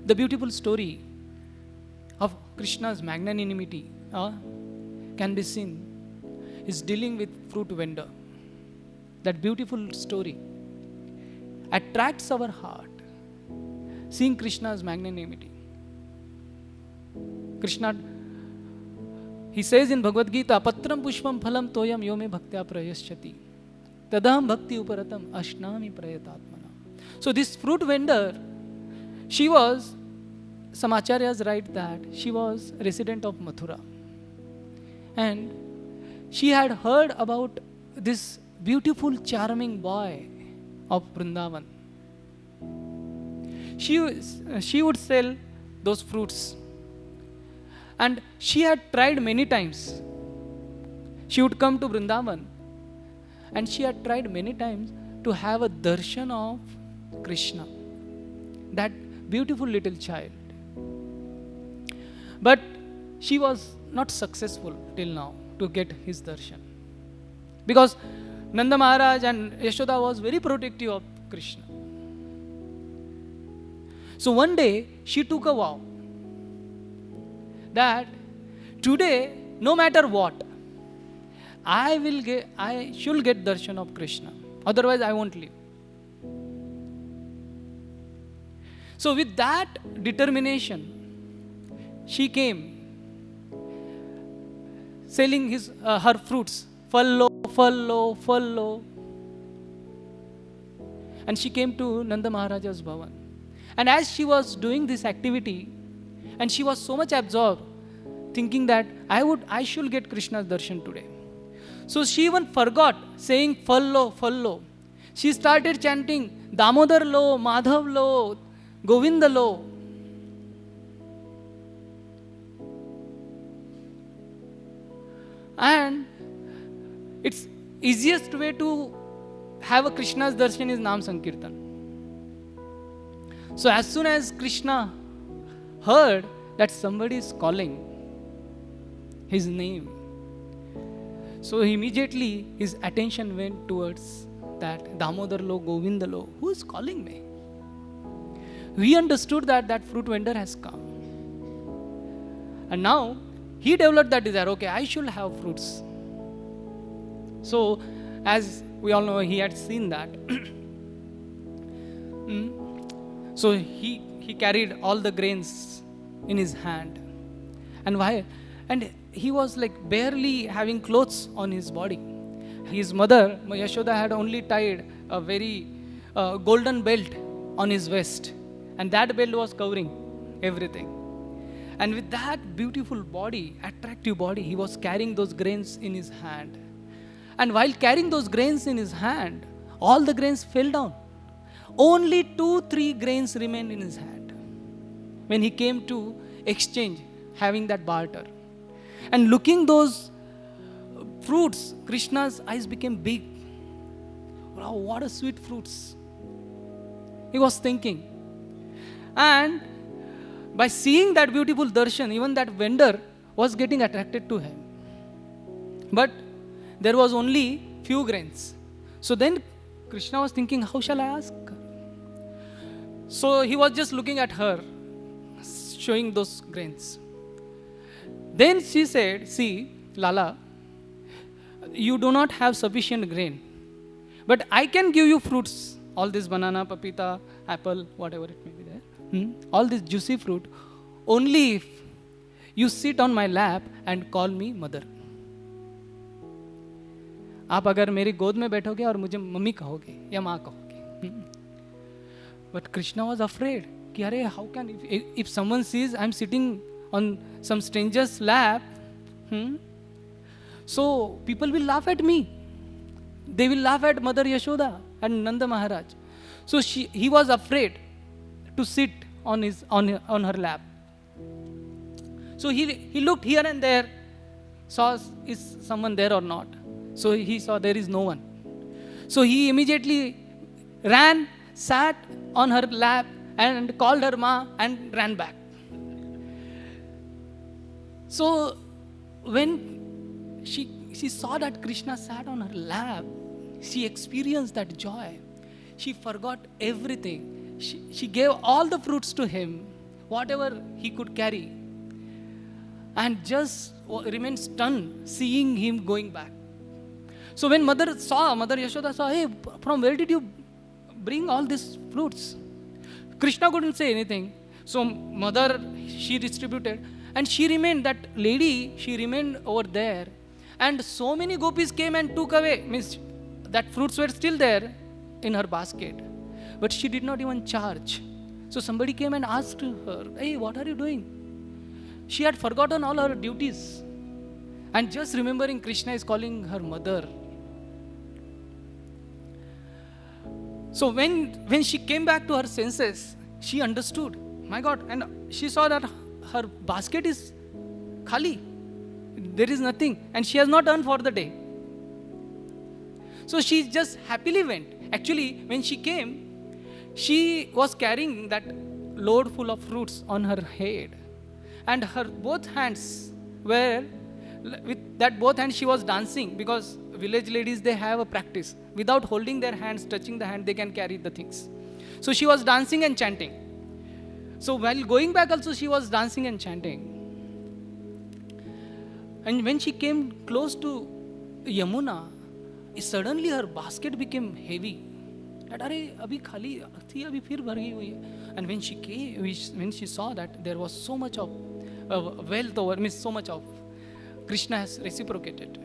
The beautiful story of Krishna's magnanimity can be seen is dealing with fruit vendor. That beautiful story attracts our heart, seeing Krishna's magnanimity. Krishna, he says in Bhagavad Gita, Patram pushpam phalam toyam yome bhaktya prayaschati tadaham bhakti uparatam ashnami prayatatmana. So this fruit vendor, she was, some acharyas write that she was resident of Mathura, and she had heard about this beautiful charming boy of Vrindavan. She would sell those fruits, and she had tried many times. She would come to Vrindavan, and she had tried many times to have a darshan of Krishna, that beautiful little child. But she was not successful till now to get his darshan, because Nanda Maharaj and Yashoda was very protective of Krishna. So one day she took a vow that today, no matter what, I should get darshan of Krishna. Otherwise, I won't leave. So with that determination, she came selling her fruits, fallo. And she came to Nanda Maharaja's Bhavan. And as she was doing this activity, and she was so much absorbed, thinking that I should get Krishna's darshan today. So she even forgot saying fallo. She started chanting Damodar lo, Madhav lo, Govinda lo. And it's easiest way to have a Krishna's darshan is Nam Sankirtan. So as soon as Krishna heard that somebody is calling his name, so immediately his attention went towards that Damodar lo, Govinda lo. Who is calling me? We understood that fruit vendor has come. And now he developed that desire, okay, I should have fruits. So, as we all know, he had seen that. So he carried all the grains in his hand. And why? And he was like barely having clothes on his body. His mother, Yashoda, had only tied a very golden belt on his waist. And that belt was covering everything. And with that beautiful body, attractive body, he was carrying those grains in his hand. And while carrying those grains in his hand, all the grains fell down. Only 2-3 grains remained in his hand. When he came to exchange, having that barter. And looking those fruits, Krishna's eyes became big. Wow, what a sweet fruits. He was thinking. And by seeing that beautiful darshan, even that vendor was getting attracted to him. But there was only few grains. So then Krishna was thinking, how shall I ask her? So he was just looking at her, showing those grains. Then she said, see, Lala, you do not have sufficient grain, but I can give you fruits, all this banana, papita, apple, whatever it may be there. All this juicy fruit, only if you sit on my lap and call me mother. आप अगर मेरी गोद में बैठोगे और मुझे mummy कहोगे या माँ कहोगे. But Krishna was afraid कि अरे how can if someone sees I'm sitting on some stranger's lap, so people will laugh at me. They will laugh at Mother Yashoda and Nanda Maharaj. So he was afraid to sit on her lap. So he looked here and there, saw is someone there or not. So he saw there is no one. So he immediately ran, sat on her lap and called her ma and ran back. So when she saw that Krishna sat on her lap, she experienced that joy. She forgot everything. she gave all the fruits to him, whatever he could carry, and just remained stunned seeing him going back. So when Mother Yashoda saw, hey, from where did you bring all these fruits? Krishna couldn't say anything. So mother, she distributed, and she remained, that lady, she remained over there. And so many gopis came and took away, means that fruits were still there in her basket. But she did not even charge. So somebody came and asked her, hey, what are you doing? She had forgotten all her duties. And just remembering Krishna is calling her mother. So when she came back to her senses, she understood, my God, and she saw that her basket is khali. There is nothing, and she has not earned for the day. So she just happily went. Actually, when she came, she was carrying that load full of fruits on her head, and her both hands were, with that both hands she was dancing, because village ladies, they have a practice. Without holding their hands, touching the hand, they can carry the things. So she was dancing and chanting. So while going back also, she was dancing and chanting. And when she came close to Yamuna, suddenly her basket became heavy. That, "Arey, abhi khali thi, abhi phir bhar gayi hui hai." And when she came, when she saw that there was so much of wealth over, means so much of Krishna has reciprocated.